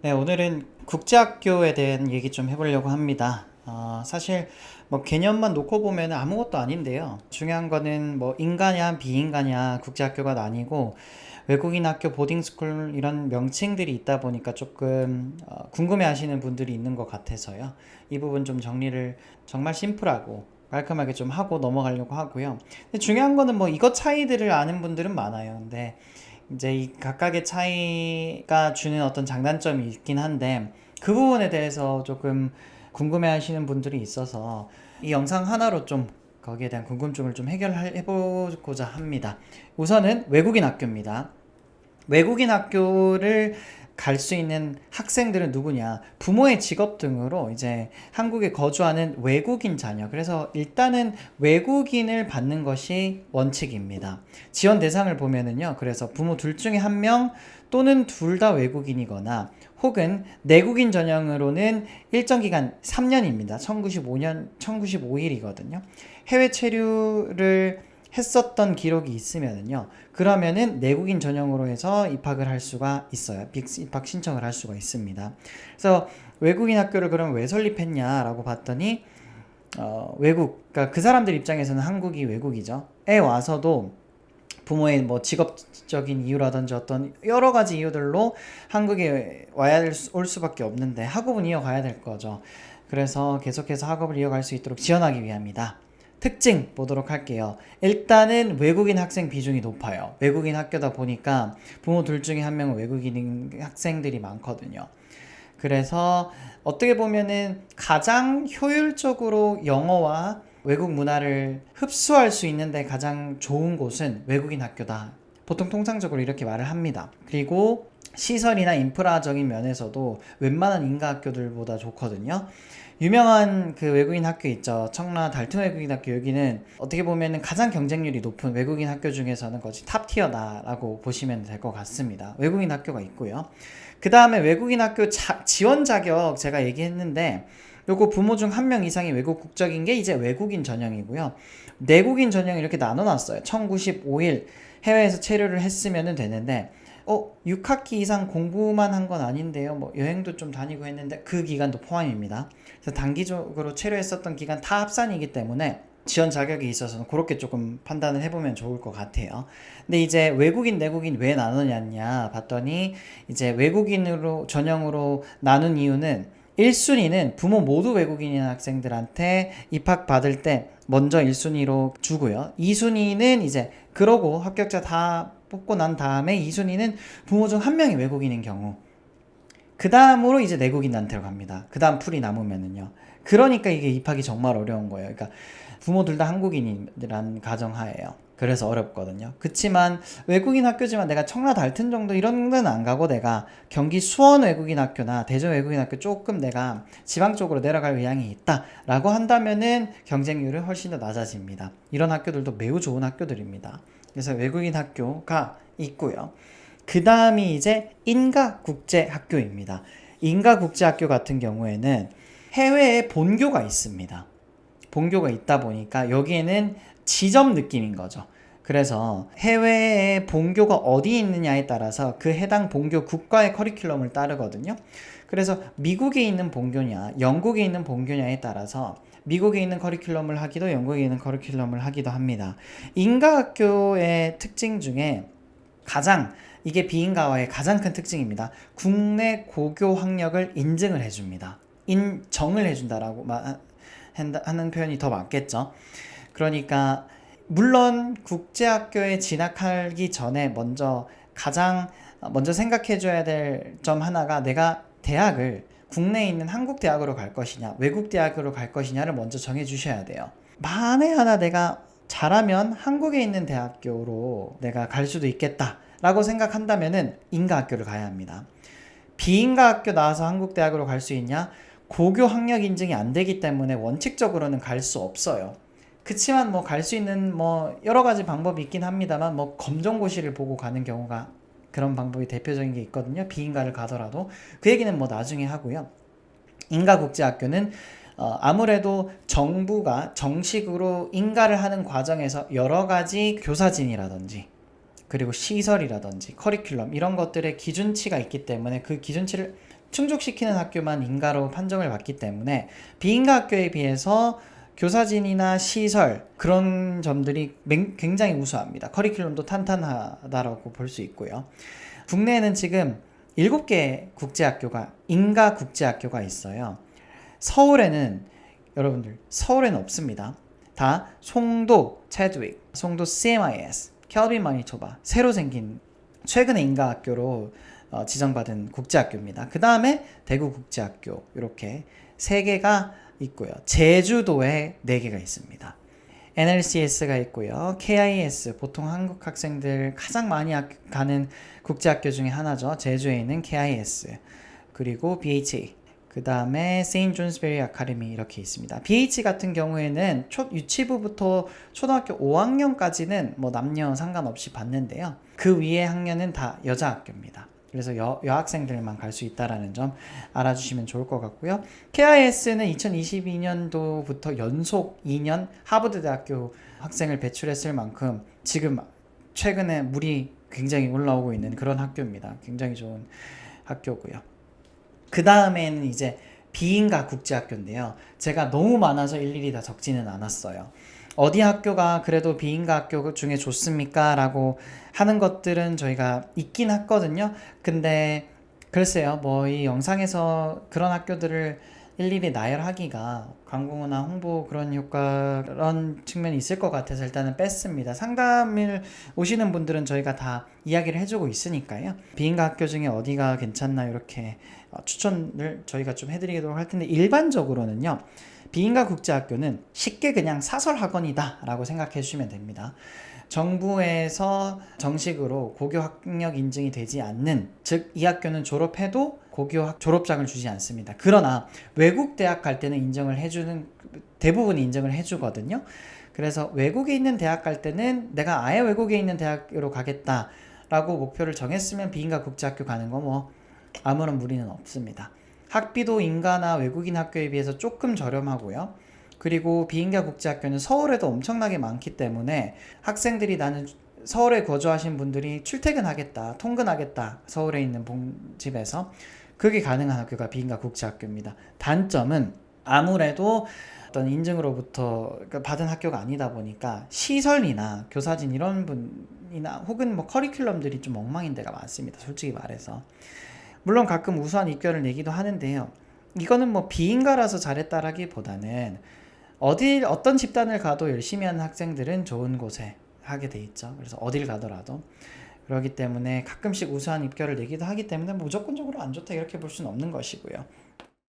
네, 오늘은 국제학교에 대한 얘기 좀 해보려고 합니다. 사실 뭐 개념만 놓고 보면 아무것도 아닌데요. 중요한 거는 뭐 인가냐 비인가냐 국제학교가 나뉘고 외국인 학교 보딩스쿨 이런 명칭들이 있다 보니까 조금 궁금해하시는 분들이 있는 것 같아서요. 이 부분 좀 정리를 정말 심플하고 깔끔하게 좀 하고 넘어가려고 하고요. 근데 중요한 거는 뭐 이것 차이들을 아는 분들은 많아요. 근데 이제 이 각각의 차이가 주는 어떤 장단점이 있긴 한데 그 부분에 대해서 조금 궁금해 하시는 분들이 있어서 이 영상 하나로 좀 거기에 대한 궁금증을 좀 해결해 보고자 합니다. 우선은 외국인 학교입니다. 외국인 학교를 갈 수 있는 학생들은 누구냐? 부모의 직업 등으로 이제 한국에 거주하는 외국인 자녀. 그래서 일단은 외국인을 받는 것이 원칙입니다. 지원 대상을 보면은요. 그래서 부모 둘 중에 한 명 또는 둘 다 외국인이거나 혹은 내국인 전형으로는 일정 기간 3년입니다. 1095년, 1095일이거든요. 해외 체류를 했었던 기록이 있으면은요. 그러면은 내국인 전형으로 해서 입학을 할 수가 있어요. 입학 신청을 할 수가 있습니다. 그래서 외국인 학교를 그럼 왜 설립했냐라고 봤더니 그러니까 그 사람들 입장에서는 한국이 외국이죠. 에 와서도 부모의 뭐 직업적인 이유라든지 어떤 여러 가지 이유들로 한국에 올 수밖에 없는데 학업은 이어가야 될 거죠. 그래서 계속해서 학업을 이어갈 수 있도록 지원하기 위함이다. 특징 보도록 할게요. 일단은 외국인 학생 비중이 높아요. 외국인 학교다 보니까 부모 둘 중에 한 명은 외국인 학생들이 많거든요. 그래서 어떻게 보면은 가장 효율적으로 영어와 외국 문화를 흡수할 수 있는데 가장 좋은 곳은 외국인 학교다. 보통 통상적으로 이렇게 말을 합니다. 그리고 시설이나 인프라적인 면에서도 웬만한 인가 학교들보다 좋거든요. 유명한 그 외국인 학교 있죠. 청라 달튼 외국인 학교. 여기는 어떻게 보면 가장 경쟁률이 높은 외국인 학교 중에서는 거의 탑티어다라고 보시면 될 것 같습니다. 외국인 학교가 있고요. 그 다음에 외국인 학교 지원 자격 제가 얘기했는데 요거 부모 중 한 명 이상이 외국 국적인 게 이제 외국인 전형이고요. 내국인 전형 이렇게 나눠놨어요. 1095일 해외에서 체류를 했으면 되는데 6학기 이상 공부만 한 건 아닌데요. 뭐 여행도 좀 다니고 했는데 그 기간도 포함입니다. 그래서 단기적으로 체류했었던 기간 다 합산이기 때문에 지원 자격이 있어서 그렇게 조금 판단을 해보면 좋을 것 같아요. 근데 이제 외국인, 내국인 왜 나누냐 봤더니 이제 외국인으로 전형으로 나눈 이유는 1순위는 부모 모두 외국인인 학생들한테 입학 받을 때 먼저 1순위로 주고요. 2순위는 이제 그러고 합격자 다 뽑고 난 다음에 2순위는 부모 중 한 명이 외국인인 경우. 그 다음으로 이제 내국인한테로 갑니다. 그 다음 풀이 남으면은요. 그러니까 이게 입학이 정말 어려운 거예요. 그러니까 부모 둘 다 한국인이란 가정하에요. 그래서 어렵거든요. 그치만 외국인 학교지만 내가 청라 달튼 정도 이런 데는 안 가고 내가 경기 수원 외국인 학교나 대전 외국인 학교 조금 내가 지방 쪽으로 내려갈 의향이 있다라고 한다면은 경쟁률이 훨씬 더 낮아집니다. 이런 학교들도 매우 좋은 학교들입니다. 그래서 외국인 학교가 있고요. 그 다음이 이제 인가국제학교입니다. 인가국제학교 같은 경우에는 해외에 본교가 있습니다. 본교가 있다 보니까 여기에는 지점 느낌인 거죠. 그래서 해외에 본교가 어디 있느냐에 따라서 그 해당 본교 국가의 커리큘럼을 따르거든요. 그래서 미국에 있는 본교냐, 영국에 있는 본교냐에 따라서 미국에 있는 커리큘럼을 하기도 영국에 있는 커리큘럼을 하기도 합니다. 인가학교의 특징 중에 이게 비인가와의 가장 큰 특징입니다. 국내 고교 학력을 인증을 해줍니다. 인정을 해준다라고 하는 표현이 더 맞겠죠. 그러니까 물론 국제학교에 진학하기 전에 가장 먼저 생각해줘야 될 점 하나가 내가 대학을 국내에 있는 한국 대학으로 갈 것이냐 외국 대학으로 갈 것이냐를 먼저 정해주셔야 돼요. 만에 하나 내가 잘하면 한국에 있는 대학교로 내가 갈 수도 있겠다 라고 생각한다면은 인가학교를 가야 합니다. 비인가학교 나와서 한국 대학으로 갈 수 있냐? 고교 학력 인증이 안 되기 때문에 원칙적으로는 갈 수 없어요. 그치만 뭐 갈 수 있는 뭐 여러 가지 방법이 있긴 합니다만 뭐 검정고시를 보고 가는 경우가 그런 방법이 대표적인 게 있거든요. 비인가를 가더라도 그 얘기는 뭐 나중에 하고요. 인가국제학교는 아무래도 정부가 정식으로 인가를 하는 과정에서 여러 가지 교사진이라든지 그리고 시설이라든지 커리큘럼 이런 것들의 기준치가 있기 때문에 그 기준치를 충족시키는 학교만 인가로 판정을 받기 때문에 비인가 학교에 비해서 교사진이나 시설 그런 점들이 굉장히 우수합니다. 커리큘럼도 탄탄하다라고 볼 수 있고요. 국내에는 지금 7개 국제학교가 인가 국제학교가 있어요. 서울에는 여러분들 서울에는 없습니다. 다 송도 체드윅, 송도 CMIS, 켈빈 마니토바 새로 생긴 최근에 인가 학교로 지정받은 국제학교입니다. 그 다음에 대구 국제학교 이렇게 3개가 있고요. 제주도에 4개가 있습니다. NLCS가 있고요. KIS 보통 한국 학생들 가장 많이 가는 국제학교 중에 하나죠. 제주에 있는 KIS 그리고 BHA 그 다음에 세인트 존스베리 아카데미 이렇게 있습니다. BH 같은 경우에는 유치부부터 초등학교 5학년까지는 뭐 남녀 상관없이 받는데요. 그 위에 학년은 다 여자 학교입니다. 그래서 여학생들만 갈 수 있다는 점 알아주시면 좋을 것 같고요. KIS는 2022년도부터 연속 2년 하버드 대학교 학생을 배출했을 만큼 지금 최근에 물이 굉장히 올라오고 있는 그런 학교입니다. 굉장히 좋은 학교고요. 그 다음에는 이제 비인가 국제학교인데요. 제가 너무 많아서 일일이 다 적지는 않았어요. 어디 학교가 그래도 비인가 학교 중에 좋습니까? 라고 하는 것들은 저희가 있긴 했거든요. 근데 글쎄요, 뭐 이 영상에서 그런 학교들을 일일이 나열하기가 광고나 홍보 그런 효과 그런 측면이 있을 것 같아서 일단은 뺐습니다. 상담을 오시는 분들은 저희가 다 이야기를 해주고 있으니까요. 비인가 학교 중에 어디가 괜찮나 이렇게 추천을 저희가 좀 해드리도록 할 텐데 일반적으로는요. 비인가 국제학교는 쉽게 그냥 사설학원이다 라고 생각해 주시면 됩니다. 정부에서 정식으로 고교 학력 인증이 되지 않는, 즉 이 학교는 졸업해도 고교 졸업장을 주지 않습니다. 그러나 외국 대학 갈 때는 인정을 해주는, 대부분 인정을 해주거든요. 그래서 외국에 있는 대학 갈 때는 내가 아예 외국에 있는 대학으로 가겠다라고 목표를 정했으면 비인가 국제학교 가는 거 뭐 아무런 무리는 없습니다. 학비도 인가나 외국인 학교에 비해서 조금 저렴하고요. 그리고 비인가 국제학교는 서울에도 엄청나게 많기 때문에 학생들이 나는 서울에 거주하신 분들이 출퇴근하겠다, 통근하겠다, 서울에 있는 집에서 그게 가능한 학교가 비인가 국제학교입니다. 단점은 아무래도 어떤 인증으로부터 받은 학교가 아니다 보니까 시설이나 교사진 이런 분이나 혹은 뭐 커리큘럼들이 좀 엉망인 데가 많습니다. 솔직히 말해서. 물론 가끔 우수한 입결을 내기도 하는데요. 이거는 뭐 비인가라서 잘했다라기보다는 어떤 집단을 가도 열심히 하는 학생들은 좋은 곳에 하게 돼 있죠. 그래서 어딜 가더라도 그렇기 때문에 가끔씩 우수한 입결을 내기도 하기 때문에 무조건적으로 안 좋다 이렇게 볼 수는 없는 것이고요.